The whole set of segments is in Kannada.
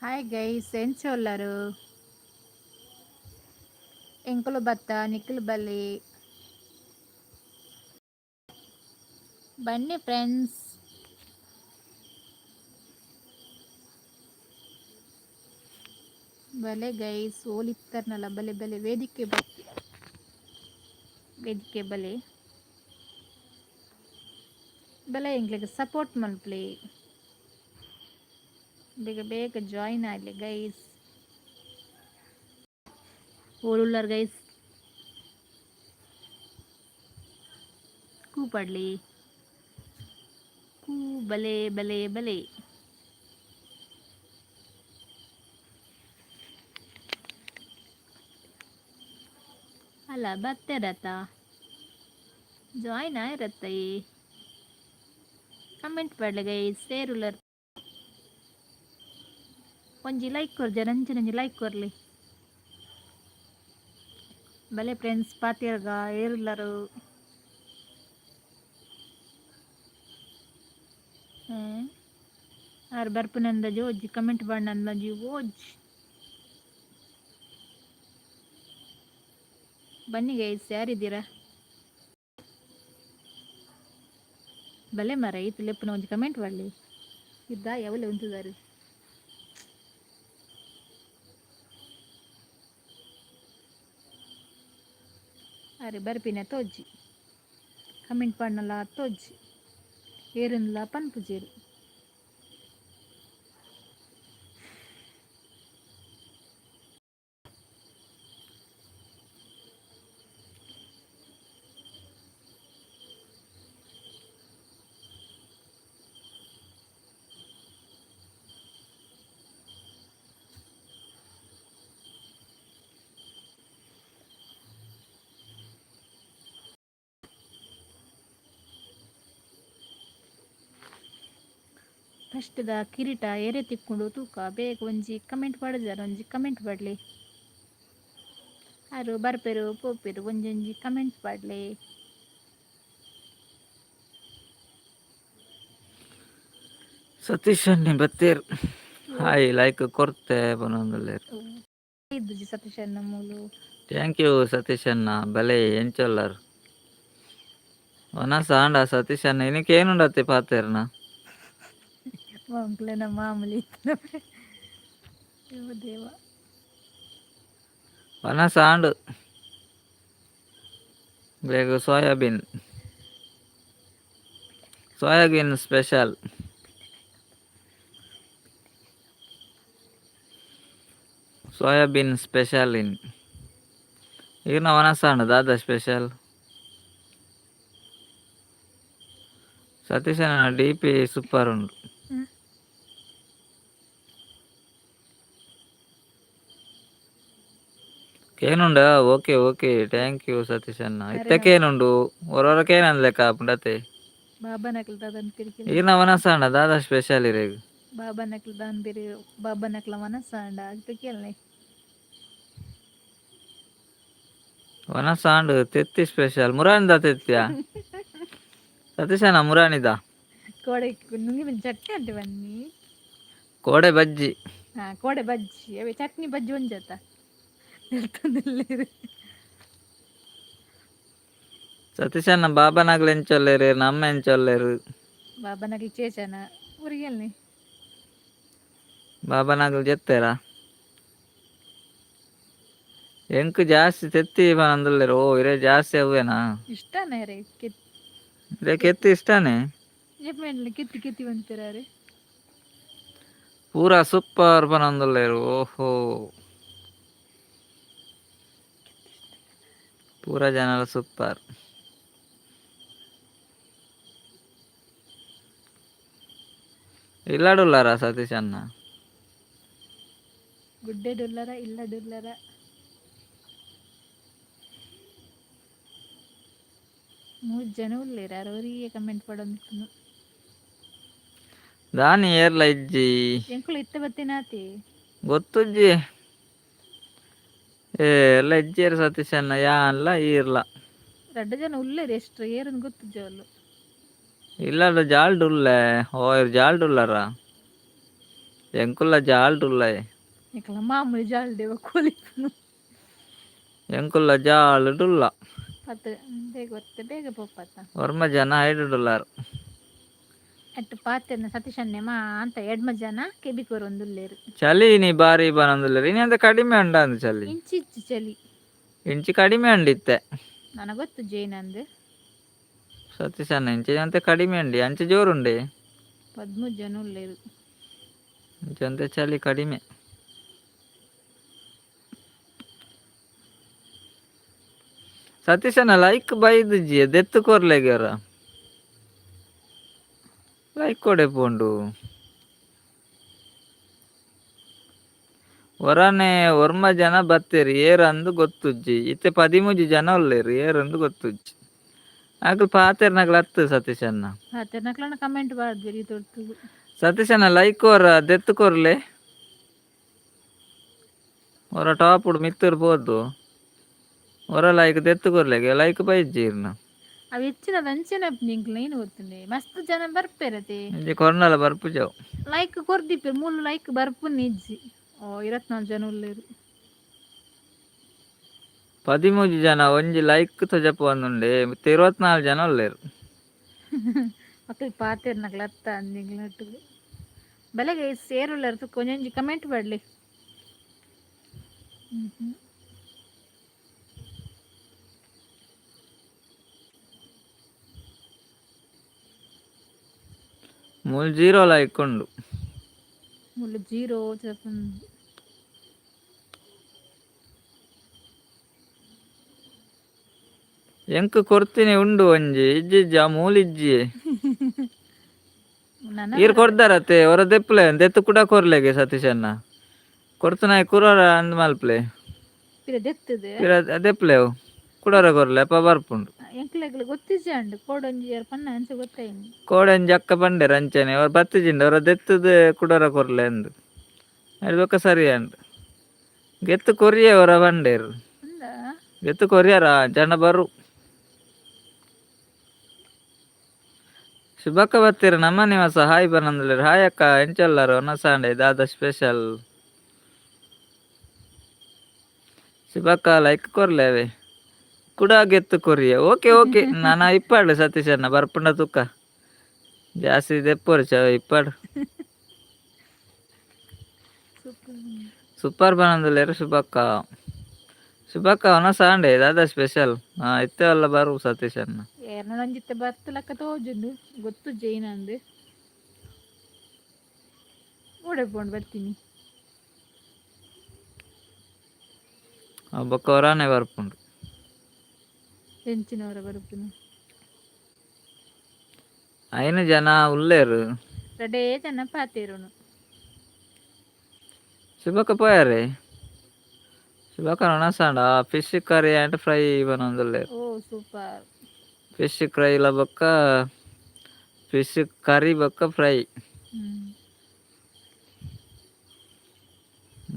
ಹಾಯ್ ಗೈಸ್ ಎಂಚೊಲ್ಲರು ಎಂಕುಲು ಬತ್ತ ನಿಖಿಲ್ ಬಲ್ಲಿ ಬನ್ನಿ ಫ್ರೆಂಡ್ಸ್. ಬಲೆ ಗೈಸ್ ಓಲಿತ್ತರ್ನಲ್ಲ ಬಲೆ ಬಲೆ ವೇದಿಕೆ ಬಲೆ ಬಲೆ ಎಂಗ್ಲಿಗೆ ಸಪೋರ್ಟ್ ಮಲ್ಪ್ಲಿ ಬೇಗ ಬೇಗ ಜಾಯಿನ್ ಆಗಲಿ ಗೈಸ್. ಓಲುಲ್ಲರ್ ಗೈಸ್ ಕೂಪಡ್ಲಿ ಕೂ ಬಲೆ ಬಲೆ ಬಲೆ ಅಲ್ಲ ಬತ್ತೆರತ್ತ ಜಾಯಿನ್ ಆಗಿರತ್ತ ಕಮೆಂಟ್ ಪಡ್ಲಿ ಗೈಸ್ ಸೇರುಲ್ಲರ್ ಒಂಜಿ ಲೈಕ್ ಕೊರ್ಜ ನಂಜಿ ಲೈಕ್ ಕೊರ್ಲಿ ಬಲೆ ಫ್ರೆಂಡ್ಸ್ ಪಾತಿರ್ಗ ಏರುಲ್ಲರು ಆರು ಬರ್ಪುನಂದ ಜೋಜಿ ಕಮೆಂಟ್ ಬಣ್ಣಂದ ಓಜ್ ಬನ್ನಿ ಗೈಸ್ ಯಾರಿದ್ದೀರಾ ಬಲೆ ಮರ ಈತು ಲೆಪ್ಪನ ಒಂಜಿ ಕಮೆಂಟ್ ಮಾಡಲಿ ಇದ್ದ ಯಾವಲೆ ಉಂಟುದಾರು ಅರೆ ಬರ್ಪಿನ ತೋಜಿ ಕಮೆಂಟ್ ಪಣ್ಣಲ ತೋಜಿ ಏರನ್ಲ ಪನ್ಪುಜೇರು ಫಸ್ಟ್ದ ಕಿರೀಟ ಏರೆ ತಿಕ್ಕೊಂಡು ತೂಕ ಬೇಗ ಒಂಜಿ ಕಮೆಂಟ್ ಪಡಜಾರ ಒಂಜಿ ಕಮೆಂಟ್ ಪಡ್ಲಿ ಯಾರು ಬರ್ಪೆರು ಪೋಪೆರು ಒಂಜೊಂಜಿ ಕಮೆಂಟ್ ಪಡ್ಲಿ ಸತೀಶ್ ಅನ್ನಿ ಬತ್ತೇರು ಹಾಯ್ ಲೈಕ್ ಕೊರ್ತೆ ಬನೊಂದುಲ್ಲೇರು ಇದ್ದುಜಿ ಸತೀಶ್ ಅನ್ನ ಮೂಲು ಥ್ಯಾಂಕ್ ಯು ಸತೀಶ್ ಅನ್ನ ಬಲೆ ಎಂಚೊಲ್ಲರು ಒನಸ ಆಂಡ ಸತೀಶ್ ಅನ್ನ ಇನಿಕ್ ಏನುಂಡತ್ತೆ ಪಾತೆರ್ನ ಮಂಕ್ಲೆನ ಮಾಮೂಲಿ ದೇವ ಒನಸ ಆಂಡು ಬೇಗ ಸೋಯಾಬೀನ್ ಸ್ಪೆಷಲ್ ಸೋಯಾಬೀನ್ ಸ್ಪೆಷಲ್ ಇನ್ ಈಗ ಒನಸ ಆಂಡು ದಾದ ಸ್ಪೆಷಲ್ ಸತೀಶ್ ಅನ್ನ ಡಿ ಪಿ ಸೂಪರ್ ಉಂಡು ಏನುಂಡ okay okay thank you Satish ಅನ್ನ ಇತ್ತಕ್ಕೇನುಂಡು ಒರೊರಕೇನಂದ್ಲೆಕ್ಕ ಪುಂಡತೆ ಬಾಬಾ ನಕ್ಲ ದಾದನ್ ಪಿರಿಕಿಲ್ ಈಗ ವನಸಾಂಡ ದಾದ ಸ್ಪೆಷಲ್ ಇರೇಗ ಬಾಬಾ ನಕ್ಲ ದಾನ್ ಬಿರಿ ಬಾಬಾ ನಕ್ಲ ಮನಸ್ಸಾಂಡ ಪಿರಿಕಿಲ್ನೆ ವನಸಾಂಡ್ ತೆತ್ತಿ ಸ್ಪೆಷಲ್ ಮುರಾನಿದ ತೆತ್ತಿಯ ಸತೀಶ್ ಅನ್ನ ಮುರಾನಿದ ಕೋಡೆ ನುಂಗಿ ಚಟ್ನಿ ಅಂತೆ ಬನ್ನಿ ಕೋಡೆ ಬಜ್ಜಿ ಕೋಡೆ ಬಜ್ಜಿ ಅವೇ ಚಟ್ನಿ ಬಜ್ಜಿ ಒಂಜತ್ತ ಸತೀಶ್ ಅನ್ನ ಬಾಬಾನಾಗ್ಲು ಎಂಚೊಲ್ಲೇರು ನಮ್ಮ ಎಂಚೊಲ್ಲೇರು ಬಾಬಾನಾಗ್ಲಿ ಚೇಚನ ಊರಿಗೆಲ್ನಿ ಬಾಬಾನಾಗ್ಲು ಜೆತ್ತೇರ ಎಂಕ್ ಜಾಸ್ತಿ ತೆತ್ತಿ ಬಂದುಲ್ಲೇರು ಓ ಇರೇ ಜಾಸ್ತಿ ಅವೇನಾ ಇಷ್ಟನೇ ರೇ ಇರೇ ಕೆತ್ತಿ ಇಷ್ಟಾನೆ ಕಿತ್ತಿ ಕಿತ್ತಿ ಬಂತೀರ ಪೂರಾ ಸೂಪರ್ ಬಂದುಲ್ಲೇರು ಓಹೋ ಪೂರಾ ಜನರ ಸೂಪರ್ ಇಲ್ಲಡುಲ್ಲಾರ ಸತೀಶ್ ಅನ್ನ ಗುಡ್ಡೆ ಡುಲ್ಲರ ಇಲ್ಲ ಡುಲ್ಲರ ಮೂರು ಜನ ಉಳ್ಳೇರ ಅವರಿಗೆ ಕಮೆಂಟ್ ಪಡೋದು ದಾನಿ ಏರ್ಲ ಇಜ್ಜಿ ಎಂಕುಳು ಇತ್ತ ಬತ್ತಿನಾತಿ ಗೊತ್ತುಜ್ಜಿ ಎಲ್ಲ ಇಜ್ಜೇರು ಸತೀಶ್ ಅನ್ನ ಯಾ ಅಲ್ಲ ಈರ್ಲ 2 ಜನ ಉಳ್ಳೇರು ಎಷ್ಟು ಏರನ್ ಗೊತ್ತು ಜೋಲು ಇಲ್ಲಡ ಜಾಲ್ಡ್ ಉಲ್ಲೆ ಓ ಜಾಲ್ಡ್ ಉಲ್ಲರ ಎಂಕುಲ್ಲ ಜಾಲ್ಡುಲ್ಲಾಯ್ ಇಕಲ ಮಾಮೂಲಿ ಜಾಲ್ ದೇವ ಕೋಲಿಪ್ಪುನು ಎಂಕುಲ್ಲ ಜಾಲ್ಡುಲ್ಲ ಪತ್ತು ಬೇಗ ಒತ್ತೆ ಬೇಗ ಪೋಪತ್ತ ವರ್ಮ ಜನ $5 ಎಟ್ಟು ಪಾತೆರ್ನ ಸತೀಶನ್ನೆ ಮಾ ಅಂತ ಎಡ್ಮ ಜನ ಕೆಬಿಕೋರ್ ಒಂದುಲ್ಲೇರು ಚಳಿ ನೀ ಬಾರಿ ಬನೊಂದುಲ್ಲೆರ್ ಇನ್ನೆಂತ ಕಡಿಮೆ ಉಂಡ ಅಂದ್ ಚಳಿ ಇಂಚಿಚ್ಚು ಚಳಿ ಇಂಚಿ ಕಡಿಮೆ ಉಂಡಿತ್ತೆ ನನಗೊತ್ತು ಜೈನಂದು ಸತೀಶಣ್ಣ ಇಂಚಿ ಅಂತೆ ಕಡಿಮೆ ಉಂಡಿ ಅಂಚೆ ಜೋರುಂಡೆ 13 ಜನ ಉಲ್ಲೇರು ಇಂಚೆ ಅಂತೆ ಚಳಿ ಕಡಿಮೆ ಸತೀಶಣ್ಣ ಲೈಕ್ ಬೈದುಜಿ ದೆತ್ತು ಕೊರ್ಲೆಗ್ಯಾರ ಲೈಕ್ ಕೊಡೆ ಪೋಂಡು ಹೊರನೆ ವರ್ಮ ಜನ ಬತ್ತೇರಿ ಏರಂದು ಗೊತ್ತುಜ್ಜಿ ಇತ್ತೆ 13 ಜನ ಉಲ್ಲೇರು ಏರಂದು ಗೊತ್ತುಜ್ಜಿ ಆಗ್ಲು ಪಾತೆರ್ನಗ್ಲು ಹತ್ತು ಸತೀಶಣ್ಣ ಪಾತೆರ್ನಕ್ಲನ ಕಮೆಂಟ್ ಬಾರ್ದ್ವೆರಿ ತೊಡ್ತು ಸತೀಶಣ್ಣ ಲೈಕ್ ಕೊರ ದೆತ್ತು ಕೊರ್ಲೆ ಹೊರ ಟಾಪ್ ಉಡು ಮಿತ್ತೂರು ಪೋದು ಹೊರ ಲೈಕ್ ದೆತ್ತು ಕೊರ್ಲೆಗೆ ಲೈಕ್ ಬೈಜ್ಜೀರ್ನ ಅವು ಹೆಚ್ಚಿನ ಅಂಚೆನ ನಿಂಕ್ಲ ಏನು ಗೊತ್ತುಂಡೆ ಮಸ್ತ್ ಜನ ಬರ್ಪೇರತೆ ಇಂಜಿ ಕೊರ್ನಲ ಬರ್ಪುಜಾವ್ ಲೈಕ್ ಕೊರ್ದಿಪ್ಪೇರು 3 ಲೈಕ್ ಬರ್ಪು ನಿಜ್ಜಿ 24 ಜನ ಉಲ್ಲೇರು 13 ಜನ ಒಂಜಿ ಲೈಕ್ ತೊಜಪ ಒಂದುಂಡೆ ಮತ್ತೆ 24 ಜನ ಉಲ್ಲೇರು ಮಕ್ಕಳು ಪಾತೆರ್ನಕ್ಲ ಅತ್ತ ಅಂದಿಂಗ್ಲಟ್ಟು ಬೆಳಗ್ಗೆ ಸೇರುಳ್ಳರು ಕೊಂಚ ಕಮೆಂಟ್ ಮಾಡಲಿ ಮೂಲ್ 0 ಲೈಕ್ ಉಂಡು ಮುಳ್ಳು 0 చెప్పండి ಎಂಕ್ ಕೊರ್ತೀನಿ ಉಂಡು ಒಂಜಿ ಇಜ್ಜಿಜ್ಜಿ ಆ ಮೂಲಿಜ್ಜಿ ಈರ್ ಕೊರ್ದಾರತ್ತೆ ಹೊರ ದೆಪ್ಪಲೆ ದೆತ್ತು ಕೂಡ ಕೊರ್ಲೆಗೆ ಸತೀಶಣ್ಣ ಕೊರ್ತನಾಯ್ ಕುರೋರ ಅಂದ್ ಮಲ್ಪ್ಲೆ ದೆಪ್ಪಲೆವು ಕುಡೋರ ಕೊರ್ಲೆ ಅಪ್ಪ ಬರ್ಪುಂಡು ಎಂಕ್ಲೆಗ್ಲ ಗೊತ್ತಿಜ್ಜಂಡು ಕೋಡೊಂಜಿ ಪನ್ನ ಅಂಚೆ ಗೊತ್ತಾಯಿನಿ ಕೋಡಂಜಿ ಅಕ್ಕ ಬಂಡೆ ರಂಚನೆ ಅವ್ರು ಬತ್ತಿಜಿಂಡು ಅವ್ರ ದೆತ್ತದ ಕುಡೋರ ಕೊರ್ಲೆ ಅಂದು ಹೇಳ್ಬೇಕ ಸರಿ ಅಂಡು ಗೆತ್ತು ಕೊರಿಯ ಅವರ ಬಂಡೇರು ಗೆತ್ತು ಕೊರಿಯಾರ ಜನ ಬರು ಶುಭಕ್ಕ ಬತ್ತೀರ ನಮ್ಮ ನಿವಾಸ ಹಾಯ್ ಬನ್ನಂದ್ಲೇರು ಹಾಯ್ ಅಕ್ಕ ಎಂಚಲ್ಲಾರು ಒನಸಾಂಡೆ ದಾದ ಸ್ಪೆಷಲ್ ಶುಭಕ್ಕ ಲೈಕ್ ಕೊರ್ಲೇವೆ ಕೂಡ ಗೆತ್ತು ಕೊರಿಯ ಓಕೆ ಓಕೆ ನಾನು ಇಪ್ಪಾಡು ಸತೀಶಣ್ಣ ಬರ್ಪುಂಡ ತುಕ್ಕ ಜಾಸ್ತಿ ದೆಪ್ಪೋರು ಇಪ್ಪಾಡು ಸೂಪರ್ ಬನ್ನಂದ್ಲೇರು ಶುಭಕ್ಕ ಶುಭಕ್ಕ ಒನಸಾಂಡೆ ದಾದ ಸ್ಪೆಷಲ್ ಇತ್ತೇವಲ್ಲ ಬರು ಸತೀಶಣ್ಣ ನಂಜಿತ್ತೆ ಬರ್ತಲಕ್ಕ ತೋಜುಂಡು ಗೊತ್ತು ಜೈನಂದು ಓಡೇಪೋಂಡು ಬರ್ತೀನಿ ಒಬ್ಬಕ್ಕ ಹೊರಾನೆ ಬರ್ಪುಂಡು ಎಂಚಿನವರ ಬರ್ಪುನು ಐನು ಜನ ಉಲ್ಲೇರು ರಡೇ ಜನ ಪಾತೇರುನು ಶುಭಕ್ಕ ಪೋಯಾರೆ ಶುಭಕ್ಕ ಒನಸಾಂಡ ಫಿಶ್ ಕರಿ ಆ್ಯಂಡ್ ಫ್ರೈ ಬನ್ನೊಂದುಲ್ಲೇರು ಓ ಸೂಪರ್ ಫಿಶ್ ಫ್ರೈ ಲ ಬೊಕ್ಕ ಫಿಶ್ ಕರಿ ಬೊಕ್ಕ ಫ್ರೈ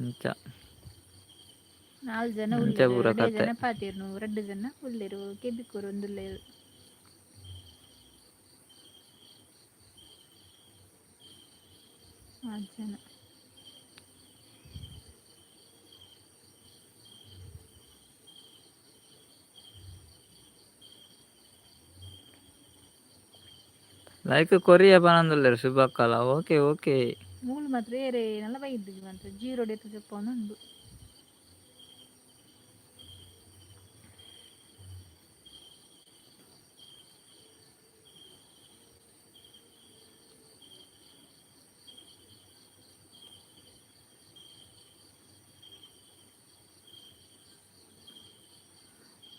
ಇಂಚ 4 ಜನ ಉಲ್ಲೇರು 2 ಜನ ಪಾತೇರ್ನು 2 ಜನ ಉಲ್ಲೇರು ಕೆಬಿಕೋರು ಒಂದುಲ್ಲೇರು ಜನ ಲೈಕ್ ಕೊರಿಯ ಬನ್ನಂದುಲ್ಲೇರು ಶುಭಕ್ಕಲ ಓಕೆ ಓಕೆ ಮೂಲು ಮಾತ್ರ ಏರೆ ನಲ್ಲ ಬೈದ್ದು ಮಾತ್ರ 0 ಡೆತ್ತು చెప్పొను ಉಂಡು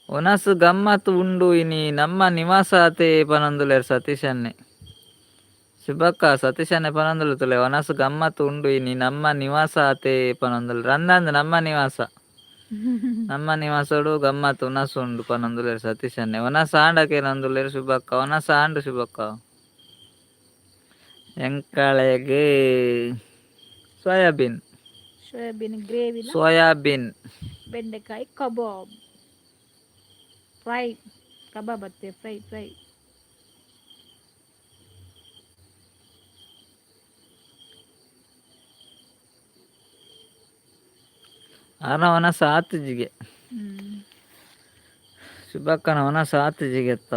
ಒನಸು ಗಮ್ಮತ್ತು ಉಂಡು ಇನಿ ನಮ್ಮ ನಿವಾಸ ಆತೆ ಪನಂದುಲೇರು ಸತೀಶನ್ನೆ ಶುಭಕ್ಕ ಸತೀಶನ್ನೆ ಪನಂದುಲುತುಲೆ ಒನಸು ಗಮ್ಮತ್ತು ಉಂಡು ಇನಿ ನಮ್ಮ ನಿವಾಸ ಆತೆ ಪನಂದುಲು ರಂದಂದು ನಮ್ಮ ನಿವಾಸ ನಮ್ಮ ನಿವಾಸಡು ಗಮ್ಮತ್ತು ಒನಸು ಉಂಡು ಪನಂದುಲೇರು ಸತೀಶನ್ನೆ ಒನಸು ಆಂಡಕೆ ನಂದುಲೇರು ಶುಭಕ್ಕ ಒನಸು ಆಂಡು ಶುಭಕ್ಕ ಎಂಕಳೆಗೆ ಸೋಯಾಬೀನ್ ಗ್ರೇವಿ ಸೋಯಾಬೀನ್ ಬೆಂಡೆಕಾಯಿ ಕಬಾಬ್ ಫ್ರೈ ಕಬಾಬ್ ಅತ್ತೆ ಫ್ರೈ ಆರವನ ಸಾತಿಜಿಗೆ ಹ್ಮ್ ಶುಭಕ್ಕನವನ ಸಾತಿಜಿಗೆತ್ತ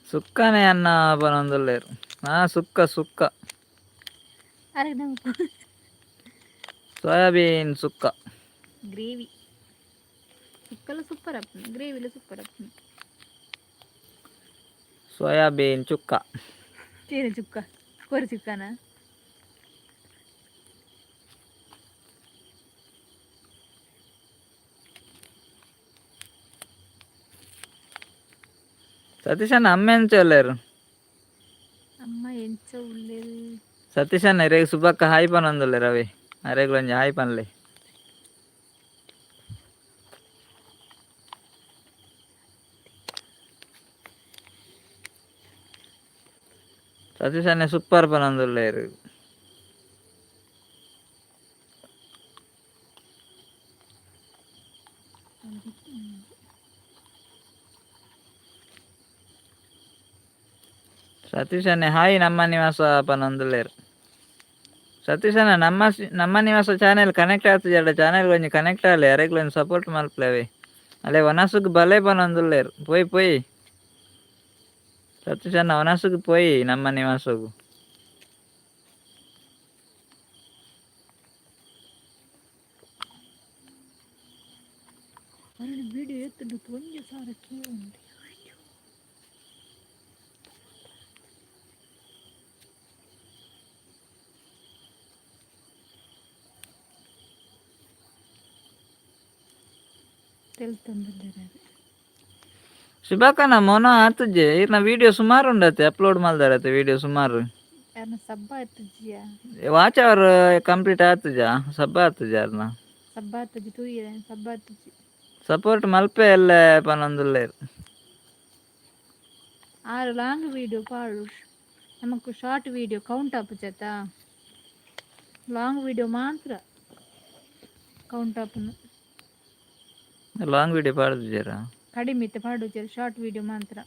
ಸುಕ್ಕನೆ ಅನ್ನ ಪನೊಂದುಲ್ಲೇರು ಸುಕ್ಕ ಅರೆ ನಾವು ಸೋಯಾಬೀನ್ ಸುಕ್ಕ ಗ್ರೇವಿ ಸುಕ್ಕಲು ಸೂಪರ್ ಅಪ್ಪನ ಗ್ರೇವಿಲು ಸೂಪರ್ ಅಪ್ಪನ ಸೋಯಾಬೀನ್ ಚುಕ್ಕ ಚೀರೆ ಚುಕ್ಕ ಕೋರಿ ಚುಕ್ಕನ ಸತೀಶಣ್ಣ ಅಮ್ಮ ಎಂಚಲ್ಲೇರು ಅಮ್ಮ ಎಂಚ ಉಳ್ಳೇರು ಸತೀಶಣ್ಣ ಇರೇಗ ಸುಬ್ಬಕ್ಕ ಹಾಯ್ ಪನೊಂದುಲ್ಲೆ ರವಿ ಅರೆಗ್ಲೊಂಜಿ ಹಾಯ್ ಪನ್ಲೆ ಸತೀಶಣ್ಣ ಸೂಪರ್ ಪನೊಂದುಲ್ಲೇರು ಸತೀಶಣ್ಣ ಹಾಯ್ ನಮ್ಮ ನಿವಾಸ ಪನೊಂದುಲ್ಲೇರು ಸತೀಶಣ್ಣ ನಮ್ಮ ನಿವಾಸ ಚಾನೆಲ್ ಕನೆಕ್ಟ್ ಆಗ್ತದೆ ಚಾನೆಲ್ ಕೊಂಚ ಕನೆಕ್ಟ್ ಆಗಲಿ ಯಾರೆಗ್ಲೊಂದು ಸಪೋರ್ಟ್ ಮಲ್ಪ್ಲೇವೆ ಅಲ್ಲೇ ಒನಸುಗ್ ಬಲೆ ಪನೊಂದುಲ್ಲೇರು ಪೋಯ್ ಸತೀಶಣ್ಣ ಒನಸುಗ್ ಪೋಯ್ ನಮ್ಮ ನಿವಾಸಗು ವಿಡಿಯೋ ಎತ್ತುದು 1,000 ಕೇ ఉంది తెలుతుందిలే ಶುಭಕನ ಮೊನ ಆತುಜೆ ಇರ್ನ ವಿಡಿಯೋ ಸುಮಾರು ಉಂಡತೆ ಅಪ್ಲೋಡ್ ಮಲ್ದಾರತೆ ವಿಡಿಯೋ ಸುಮಾರು ಯಾರನ್ನ ಸಬ್ಬ ಎತ್ತುಜಿಯಾ ವಾಚ್ ಅವರ್ ಕಂಪ್ಲೀಟ್ ಆತುಜ ಸಬ್ಬ ಆತುಜ ಅರ್ನ ಸಬ್ಬ ಎತ್ತುಜಿ ತೂಯಿರೆ ಸಬ್ಬ ಎತ್ತುಜಿ ಸಪೋರ್ಟ್ ಮಲ್ಪೆ ಎಲ್ಲ ಪನೊಂದುಲ್ಲೇರು 6 ಲಾಂಗ್ ವಿಡಿಯೋ ಪಾಡು ನಮಕ್ ಶಾರ್ಟ್ ವಿಡಿಯೋ ಕೌಂಟ್ ಆಪುಜತ ಲಾಂಗ್ ವಿಡಿಯೋ ಮಾತ್ರ ಕೌಂಟ್ ಆಪುನು ಲಾಂಗ್ ವಿಡಿಯೋ ಪಾಡುದಿದ್ದೀರಾ ಕಡಿಮೆ ಇತ್ತೆ ಪಾಡುಜರು ಶಾರ್ಟ್ ವಿಡಿಯೋ ಮಾತ್ರ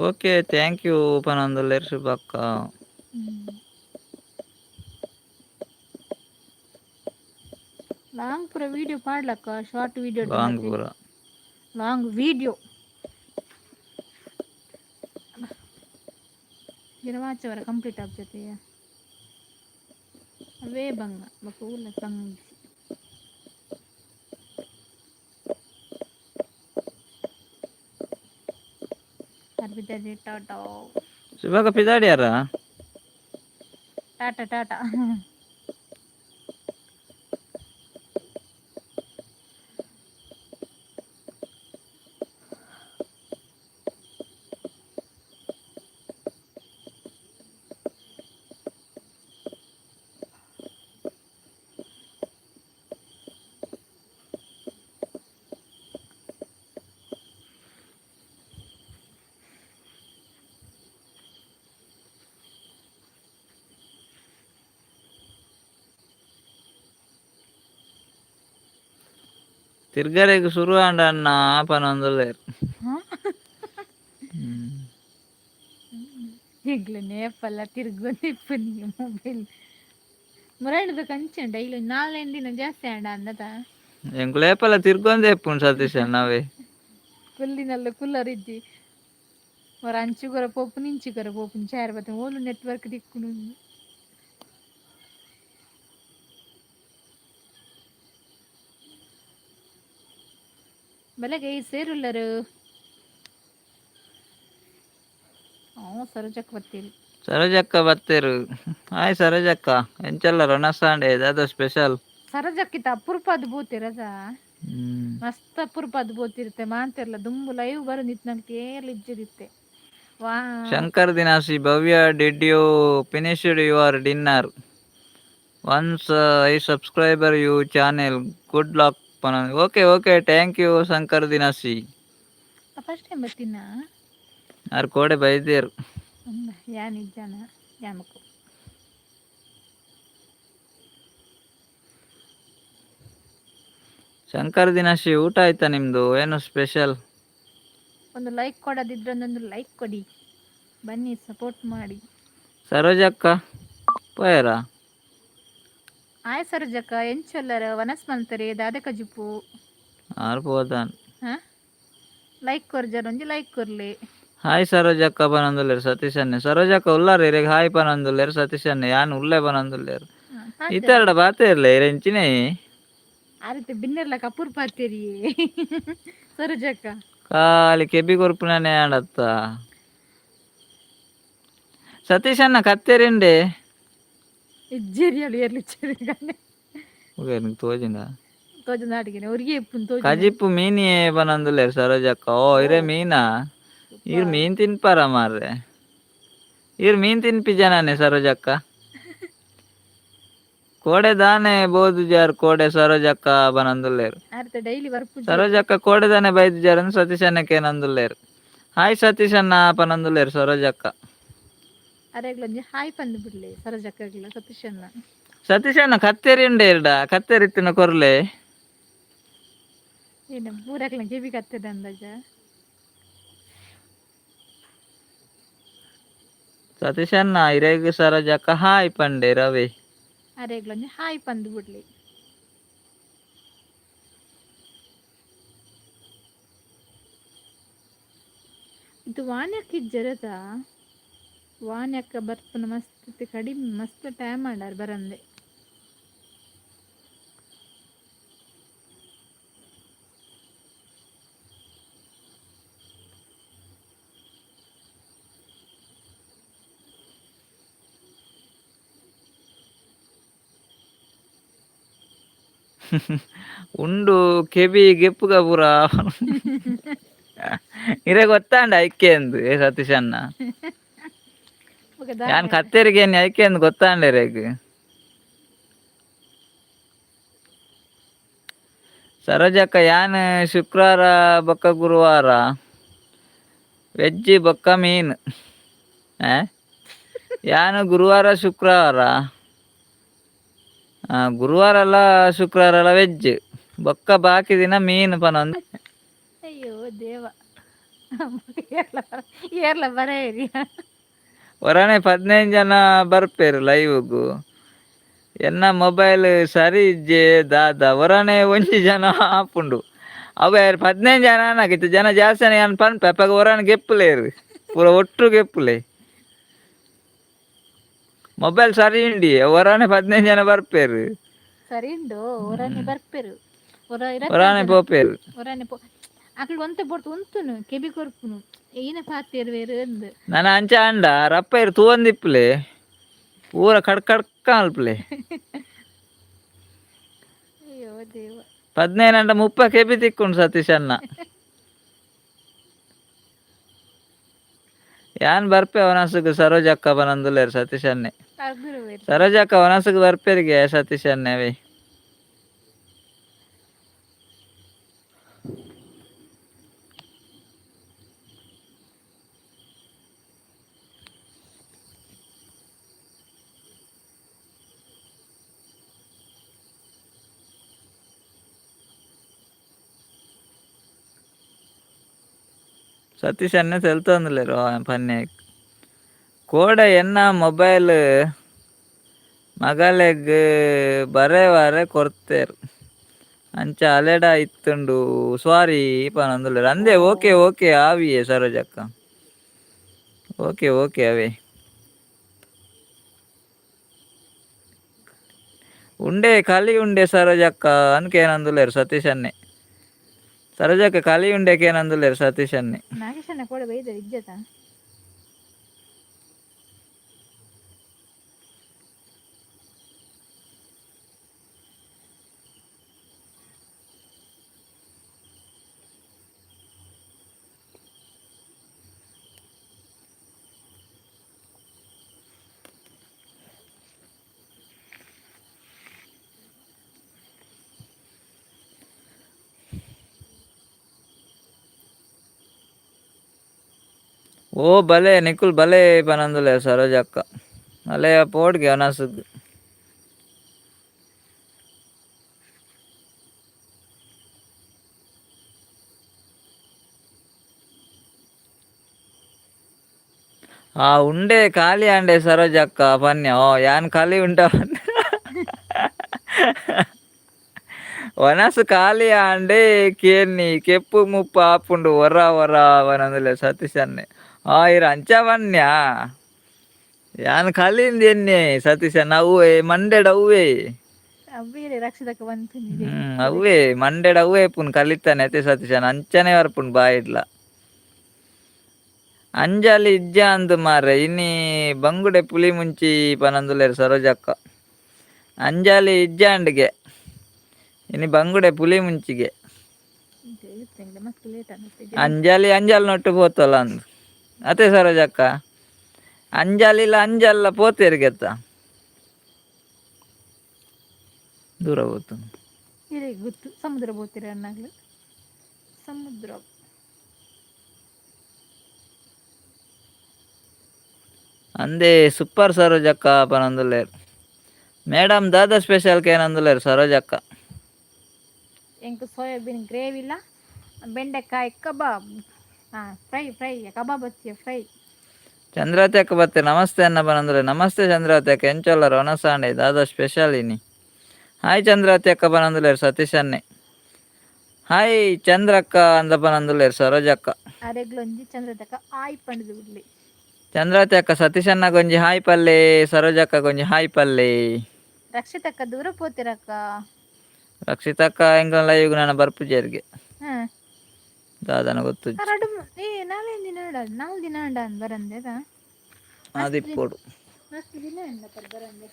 ಓಕೆ ಥ್ಯಾಂಕ್ ಯು ಪನೊಂದುಲ್ಲೇರು ಶುಭಕ್ಕ ಲಾಂಗ್ ಪೂರ ವಿಡಿಯೋ ಪಾಡ್ಲಕ್ಕ ಶಾರ್ಟ್ ವಿಡಿಯೋ ಲಾಂಗ್ ಪೂರ ಲಾಂಗ್ ವಿಡಿಯೋ ಗಿರವಾಚವರ ಕಂಪ್ಲೀಟ್ ಆಗ್ತೈತೆ ಅವೇ ಬಂಗ ಬಕೂಲ ತಂಗಿಸಿ ಅರ್ಬಿದ್ದೆ ಟಾಟಾ ಶುಭಕ್ಕ ಪಿದಾಡ್ಯಾರ ಟಾಟಾ ಟಾಟಾ ತಿರ್ಗರೆಗ್ ಶುರು ಅಣ್ಣ ಪನೊಂದುಲ್ಲೇರು ಈಗಲೇ ನೇಪಲ್ಲ ತಿರ್ಗೊಂದಿಪ್ಪು ನಿಮಗೆ ಮೊಬೈಲ್ ಮುರಳಿದ ಕಂಚ ಡೈಲಿ 4 ದಿನ ಜಾಸ್ತಿ ಆಂಡ ಅನ್ನದ ಎಂಕುಲೇಪಲ್ಲ ತಿರ್ಗೊಂದೆ ಎಪ್ಪುನ್ ಸತೀಶ್ ನಾವೇ ಕುಲ್ಲಿನಲ್ಲ ಕುಲ್ಲರ್ ಇದ್ದಿ ಮರ ಅಂಚುಗರ ಪೋಪು ನಿಂಚುಗರ ಪೋಪುನ್ ಚಾರ್ ಬತ್ತ ಓಲು ನೆಟ್ವರ್ಕ್ ದಿಕ್ಕುನು ಬೆಳಗ್ಗೆ ಸೇರುಲ್ಲರು ಸರೋಜಕ್ ಬರ್ತೀರಿ ಸರೋಜಕ್ಕ ಬತ್ತೇರು ಹಾಯ್ ಸರೋಜಕ್ಕ ಎಂಚಲ್ಲ ರೊಣಸಾಂಡೆ ದಾದ ಸ್ಪೆಷಲ್ ಸರೋಜಕ್ಕಿತ ಅಪರೂಪದ ಬೋತಿರಸ ಮಸ್ತ್ ಅಪರೂಪದ ಬೋತಿರುತ್ತೆ ಮಾಂತಿರ್ಲ ದುಂಬು ಲೈವ್ ಬರೋದಿತ್ತು ನಂಗೆ ಕೇರ್ಲಿ ಇಜ್ಜಿರುತ್ತೆ ವಾ ಶಂಕರ್ ದಿನಾಸಿ Bhavya did you finished your dinner once I subscriber you channel good luck okay thank you Shankar ದಿನಾಸಿ ಫಸ್ಟ್ ಟೈಮ್ ಬರ್ತೀನ ಯಾರು ಕೋಡೆ ಬೈದೇರು ಯಾ ನಿಜಾನ ಯಾಮಕು ಶಂಕರ ದಿನಾಶಿ ಊಟ ಆಯ್ತಾ ನಿಮ್ದು? ಏನು ಸ್ಪೆಷಲ್? ಒಂದು ಲೈಕ್ ಕೊಡೋದಿದ್ರೆ ಒಂದೊಂದು ಲೈಕ್ ಕೊಡಿ, ಬನ್ನಿ ಸಪೋರ್ಟ್ ಮಾಡಿ. ಸರೋಜಕ್ಕ ಪೋಯರ ಆಯ್ ಸರೋಜಕ್ಕ ಎಂಚೊಲ್ಲರ ವನಸ್ ಮಲ್ತರೆ ದಾದಕ ಜಿಪ್ಪು ಆರು ಪೋದಾನ್ ಹಾಂ ಲೈಕ್ ಕೊರ್ಜರ್ ಒಂಜಿ ಲೈಕ್ ಕೊರ್ಲೆ. ಹಾಯ್ ಸರೋಜಕ್ಕ ಪನಂದುಲ್ಲೇರು ಸತೀಶನ್ನೆ. ಸರೋಜಕ್ಕ ಉಲ್ಲಾರ ಇರೆಗ್ ಹಾಯ್ ಪನಂದುಲ್ಲೇರು ಸತೀಶನ್ನೆ. ಯಾನ್ ಉಲ್ಲೆ ಪನಂದುಲ್ಲೇರು ಇತ್ತರಡ ಬಾತೆ ಇರ್ಲೆ ಇರೆಂಚಿನೇ ಆರತೆ ಬಿನ್ನೆರ್ಲ ಕಪೂರ್ ಪಾತೆರಿಯೇ ಸರೋಜಕ್ಕ ಖಾಲಿ ಕೆಬಿ ಕೊರ್ಪುನನೆ ಆಡತ್ತ. ಸತೀಶನ್ನ ಕತ್ತೇರಿಂಡೆ ಇಜ್ಜೇರಿಯಲು ಏರ್ಲಿಚ್ಚೇರಿ ಗಂಡೆ ನಿಂಗೆ ತೋಜಿಂದ ತೋಜು ನಾಟಿಗೆ ಅವ್ರಿಗೆ ಇಪ್ಪುನ್ ತೋಜು ಕಜಿಪ್ಪು ಮೀನಿಯೇ ಪನಂದುಲ್ಲೇರು ಸರೋಜಕ್ಕ. ಓ ಇರೆ ಮೀನಾ ಇರ್ ಮೀನ್ ತಿನ್ಪಾರ ಮಾರ್ರೆ. ಇರ್ ಮೀನ್ ತಿನ್ಪಿ ಜನನೆ ಸರೋಜಕ್ಕ. ಕೋಡೆ ದಾನೆ ಬೋದು ಜಾರ್ ಕೋಡೆ ಸರೋಜಕ್ಕ ಬನಂದುಲ್ಲೇರು. ಆರತೆ ಡೈಲಿ ವರ್ಪು ಸರೋಜಕ್ಕ ಕೋಡೆ ದಾನೆ ಬೈದು ಜಾರ್ ಅಂತ ಸತೀಶನ್ನಕ್ಕೆ ನಂದುಲ್ಲೇರು. ಹಾಯ್ ಸತೀಶನ್ನ ಪನಂದುಲ್ಲೇರು ಸರೋಜಕ್ಕ. ಅರೆಗ್ಲೊಂಜಿ ಹಾಯ್ ಪಂದು ಬಿಡ್ಲೆ ಸರೋಜಕ್ಕಗ್ಲ ಸತೀಶನ್ನ. ಸತೀಶನ್ನ ಕತ್ತೇರಿ ಉಂಡೆ ಇರ್ಡ ಕತ್ತೇರಿತ್ತಿನ ಕೊರ್ಲೆ ಏನು ಪೂರಕ್ಲ ಕಿವಿ ಕತ್ತದ ಅಂದಾಜ. ಸತೀಶನ್ನ ಇರೆಗ್ ಸರೋಜಕ್ಕ ಹಾಯ್ ಪಂಡೆ ರವಿ. ಅರೆಗ್ಲೊಂಜಿ ಹಾಯ್ ಪಂದು ಬಿಡ್ಲಿ. ಇದು ವಾಣ್ಯಕ್ಕೆ ಜರದ ವಾಣ್ಯಕ್ಕ ಬರ್ಪುನ ಮಸ್ತ್ ಕಡಿಮೆ ಮಸ್ತ್ ಟೈಮ್ ಮಾಡಾರ ಬರಂದೆ. ಉಂಡು ಕೆಬಿ ಗೆಪ್ಪುಗ ಪೂರ ಇರೆ ಗೊತ್ತಾಂಡ ಐಕೆ ಎಂದು ಏ ಸತೀಶನ್ನ. ಯಾನ್ ಕತ್ತೇರಿಗೆ ಏನ್ ಐಕೆ ಎಂದು ಗೊತ್ತಾಂಡ ಇರೆಗ್. ಸರೋಜಕ್ಕ ಯಾನ್ ಶುಕ್ರವಾರ ಬೊಕ್ಕ ಗುರುವಾರ ವೆಜ್ ಬೊಕ್ಕ ಮೀನ್. ಯಾನು ಗುರುವಾರ ಶುಕ್ರವಾರ ಗುರುವಾರ ಅಲ್ಲ ಶುಕ್ರವಾರ ಅಲ್ಲ ವೆಜ್ ಬೊಕ್ಕ ಬಾಕಿ ದಿನ ಮೀನ್ ಪನೊಂದು. ಅಯ್ಯೋ ದೇವ ಏರ್ಲ ಬರೇರಿ ಹೊರನೆ 15 ಜನ ಬರ್ಪೇರು ಲೈವ್ಗೂ. ಎನ್ನ ಮೊಬೈಲ್ ಸರಿ ಇಜ್ಜೆ ದಾದ ಹೊರನೆ ಒಂಜಿ ಜನ ಆಪುಂಡು. ಅವ 15 ಜನ ಆಗಿತ್ತು ಜನ ಜಾಸ್ತಿ ಅನ್ ಪನ್ಪೆ ಅಪ್ಪಾಗ ಹೊರನೆ ಗೆಪ್ಪುಲೇರು ಪೂರ ಒಟ್ಟು ಗೆಪ್ಪುಲೆ. ಮೊಬೈಲ್ ಸರಿ ಉಂಡಿ ಹೊರನೆ 15 ಜನ ಬರ್ಪೇರು. ಸರಿ ಉಂಡು ಹೊರನೆ ಬರ್ಪೇರು ಹೊರನೆ ಪೋಪೇರು. ಹೊರನೆ ಪೋ ಅಕ್ಲು ಒಂತೆ ಬೋಡ್ತು ಉಂತುನು ಕೆಬಿ ಕೊರ್ಪುನು ಏನ ಪಾತೇರ್ವೇರು ಅಂದು ನನ್ನ ಅಂಚ ಅಂಡ ರಪ್ಪ ಇರು ತೂವಂದಿಪ್ಪುಲೆ ಪೂರ ಕಡ್ಕ ಅಲ್ಪಲೆ. ಅಯ್ಯೋ ದೇವ 15 ಅಂಡ 30 ಕೆಬಿ ತಿಕ್ಕುಂಡು ಸತೀಶನ್ನ. ಯಾನ್ ಬರ್ಪೆ ವನಸುಗ್ ಸರೋಜಕ್ಕ ಬನಂದುಲ್ಲೇರು ಸತೀಶನ್ನೆ. ಸರೋಜಕ್ಕ ವನಸುಗ್ ಬರ್ಪೇರಿಗೆ ಸತೀಶನ್ನೆ ಅವೇ. ಸತೀಶನ್ನೆ ತೆಲ್ತೊಂದುಲ್ಲೇರು ಪನ್ನೆ ಕೋಡೆ ಎನ್ನ ಮೊಬೈಲ್ ಮಗಲೆಗ್ ಬರೆವಾರೆ ಕೊರ್ತೇರು ಅಂಚ ಅಲೆಡ ಇತ್ತುಂಡು ಸಾರಿ ಪನೊಂದುಲ್ಲೇರು ಅಂದೆ. ಓಕೆ ಓಕೆ ಆವಿಯೇ ಸರೋಜಕ್ಕ ಓಕೆ ಓಕೆ ಅವೇ ಉಂಡೆ ಕಲಿ ಉಂಡೆ ಸರೋಜಕ್ಕ ಅನ್ಕೇನಂದುಲ್ಲೇರು ಸತೀಶನ್ನೆ. ಸರೋಜಕ್ಕ ಕಲಿ ಉಂಡೆಕೆ ಏನಂದುಲ್ಲೇರು ಸತೀಶನ್ನೆ. ನಾಗೇಶನ್ನ ಕೂಡ ಬೈದ ಇಜ್ಜತ ఓ భలే నికుల్ భలే పనందులే సరోజక్క భలే పోడ్ಗೆ ಅನಸುದು ఆ ఉండే ఖాళీ అండే సరోజక్క పన్య ఓ యాన్ ఖాళీ ఉంటావు ವನಸು ಖಾಲಿ ಅಂಡೆ ಕೇನಿ ಕೆಪ್ಪು ಮುಪ್ಪು ಆಪುಂಡು ಹೊರ ಹೊರ ಅವನಂದುಲೆ ಸತೀಶನ್ನೆ ಇರ ಅಂಚವನ್ಯ ಯಾನ್ ಖಾಲಿಂದ ಎನ್ನೆ ಸತೀಶ ಅವ್ವೆ ಮಂಡೆಡ್ ಅವ್ವೆ ಅವ್ವೇ ರಕ್ಷಿತಕ್ಕ ಬಂತು ನಿಜ ಅವ್ವೆ ಮಂಡೆಡ್ ಅವ್ವೆ ಪುನ್ ಕಲಿತಾನೆ ಅತೆ ಸತೀಶನ್ ಅಂಚನೆ ವರ್ಪುನ್ ಬಾಯಿಡ್ಲ ಅಂಜಲಿ ಇಜ್ಜ ಅಂದು ಮಾರೆ ಇನಿ ಬಂಗುಡೆ ಪುಲಿ ಮುಂಚಿ ಪನಂದುಲೇರು ಸರೋಜಕ್ಕ ಅಂಜಲಿ ಇಜ್ಜ ಅಂಡ್ಗೆ ಇನಿ ಬಂಗುಡೆ ಪುಲಿ ಮುಂಚಿಗೆ ಮಸ್ತ್ ಲೇಟ್ ಆಗುತ್ತೆ ಅಂಜಲಿ ನೊಟ್ಟು ಪೋತಲ್ಲ ಅಂದು ಅತೆ ಸರೋಜಕ್ಕ ಅಂಜಲಿಲ್ಲ ಅಂಜಲ್ಲ ಪೋತೇರಿಗೆತ್ತ ದೂರ ಹೋತು ಹಿರಿಗೆ ಗೊತ್ತು ಸಮುದ್ರ ಹೋಗ್ತೀರ ಅನ್ನಾಗ್ಲು ಸಮುದ್ರ ಅಂದೇ ಸೂಪರ್ ಸರೋಜಕ್ಕ ಪನಂದುಲೇರು ಮೇಡಮ್ ದಾದಾ ಸ್ಪೆಷಲ್ ಕೇನಂದುಲೇರು ಸರೋಜಕ್ಕ ಎಂಕ್ ಸೋಯಾಬೀನ್ ಗ್ರೇವಿ ಇಲ್ಲ ಬೆಂಡೆಕಾಯಿ ಕಬಾಬ್ ಫ್ರೈ ಕಬಾಬ್ ಹಚ್ಚಿಯ ಫ್ರೈ ಚಂದ್ರವತಿ ಬತ್ತೆ ನಮಸ್ತೆ ಅನ್ನ ಪನಂದುಲೆ ನಮಸ್ತೆ ಚಂದ್ರವತಿ ಅಕ್ಕ ಎಂಚೊಲ್ಲರು ಒನಸಾಂಡೆ ದಾದಾ ಸ್ಪೆಷಲ್ ಇನಿ ಹಾಯ್ ಚಂದ್ರವತಿ ಅಕ್ಕ ಪನಂದುಲೇರು ಸತೀಶನ್ನೆ ಹಾಯ್ ಚಂದ್ರಕ್ಕ ಅಂದ ಪನಂದುಲೇರು ಸರೋಜಕ್ಕ ಅರೆಗ್ಲೊಂಜಿ ಚಂದ್ರತಕ್ಕ ಆಯ್ ಪಂಡದು ಬಿಡ್ಲಿ ಚಂದ್ರವತಿ ಅಕ್ಕ ಸತೀಶನ್ನ ಗೊಂಜಿ ಹಾಯ್ ಪಲ್ಲೆ ಸರೋಜಕ್ಕ ಗೊಂಜಿ ಹಾಯ್ ಪಲ್ಲೆ ರಕ್ಷಿತಕ್ಕ ದೂರ ಪೋತಿರಕ್ಕ ರಕ್ಷಿತಕ್ಕ ಎಂಗ್ಲ ಲೈವ್ ನನ್ನ ಬರ್ಪುಜೇರಿಗೆ ಹಾಂ ದಾದನ ಗೊತ್ತು ನಾಳೆ ದಿನ ನಾಲ್ಕು ದಿನ ಉಂಡ ಬರಂದೆ ಅದಿಪ್ಪೋಡು ಮಸ್ತ್ ದಿನ ಉಂಡ ಬರಂದೆ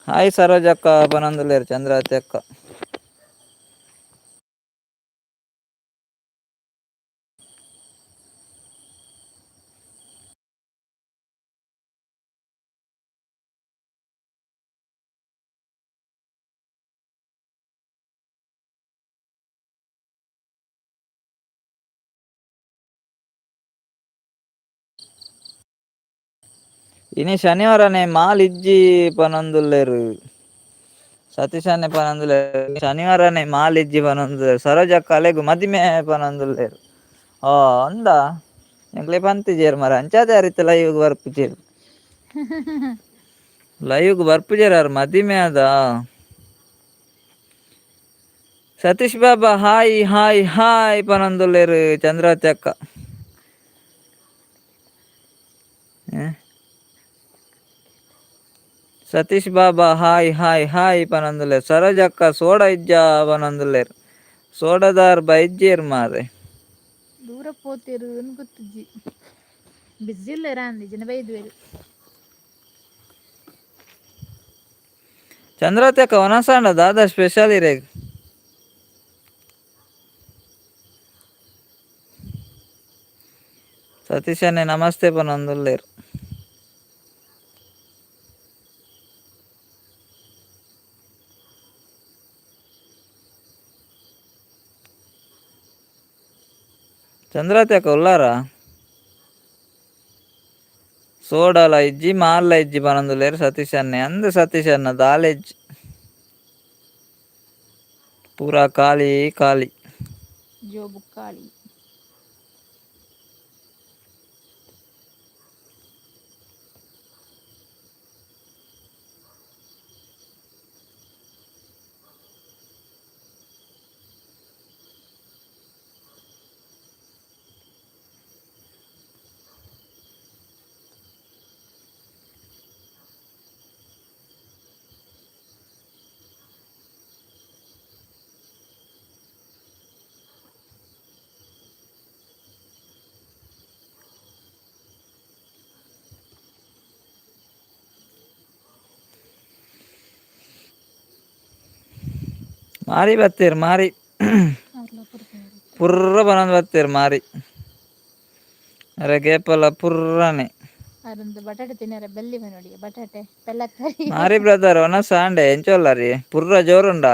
ಹಾಯ್ ಸರೋಜಕ್ಕ ಪನಂದುಲೇರು ಚಂದ್ರವತಿ ಅಕ್ಕ ಇನಿ ಶನಿವಾರನೇ ಮಾಲ್ ಇಜ್ಜಿ ಪನೊಂದುಲ್ಲೇರು ಸತೀಶನ್ನೆ ಪನೊಂದುಲ್ಲೇರು ಶನಿವಾರನೇ ಮಾಲ್ ಇಜ್ಜಿ ಪನೊಂದುಲ್ಲೇರು ಸರೋಜಕ್ಕ ಅಲೆಗು ಮದಿಮೆ ಪನೊಂದುಲ್ಲೇರು ಅಂದ ಎಂಕ್ಲೆ ಪಂತಿಜೇರು ಮರ ಅಂಚಾದೆ ಅರಿತ ಲೈವ್ಗೆ ಬರ್ಪುಜೇರು ಲೈವ್ಗೆ ಬರ್ಪುಜೇರು ಅವ್ರ ಮದಿಮೆ ಅದ ಸತೀಶ್ ಬಾಬಾ ಹಾಯ್ ಹಾಯ್ ಹಾಯ್ ಪನೊಂದುಲ್ಲೇರು ಚಂದ್ರವತಿ ಅಕ್ಕ ಸತೀಶ್ ಬಾಬಾ ಹಾಯ್ ಹಾಯ್ ಹಾಯ್ ಪನಂದುಲೇರು ಸರೋಜಕ್ಕ ಸೋಡ ಇಜ್ಜ ಪನಂದುಲೇರು ಸೋಡದಾರ್ ಬೈಜ್ಜೇರು ಮಾರೆ ದೂರ ಪೋತಿರು ಗೊತ್ತಿಜ್ಜಿ ಬಿಸಿ ಇಲ್ಲ ರಾಂದಿ ಜನ ಬೈದ್ವೇರು ಚಂದ್ರವತಿ ಅಕ್ಕ ಒನಸಾಂಡ ದಾದಾ ಸ್ಪೆಷಲ್ ಇರೇಗ ಸತೀಶನ್ನೇ ನಮಸ್ತೆ ಪನಂದುಲ್ಲೇರು ಚಂದ್ರವತಿ ಅಕ್ಕ ಉಲ್ಲಾರ ಸೋಡಲ ಇಜ್ಜಿ ಮಾಲ್ಲ ಇಜ್ಜಿ ಪನಂದುಲ್ಲೇರು ಸತೀಶನ್ನೇ ಅಂದು ಸತೀಶನ್ನ ದಾಲೆಜ್ಜಿ ಪೂರಾ ಖಾಲಿ ಖಾಲಿ ಜೋಬು ಖಾಲಿ ಮಾರಿ ಬತ್ತೀರು ಮಾರಿ ಪುರ್ರ ಪನಂದು ಬತ್ತೀರು ಮಾರಿ ಅರೆ ಗೇಪಲ್ಲ ಪುರ್ರನೆ ಅರಂದು ಬಟಾಟೆ ತಿನ್ನರ ಬೆಲ್ಲಿ ನೋಡಿ ಬಟಾಟೆ ಬೆಲ್ಲಕ್ಕರಿ ಮಾರಿ ಬ್ರದರ್ ಒನಸ ಆಂಡೆ ಎಂಚೋಲ್ಲರಿ ಪುರ್ರ ಜೋರುಂಡ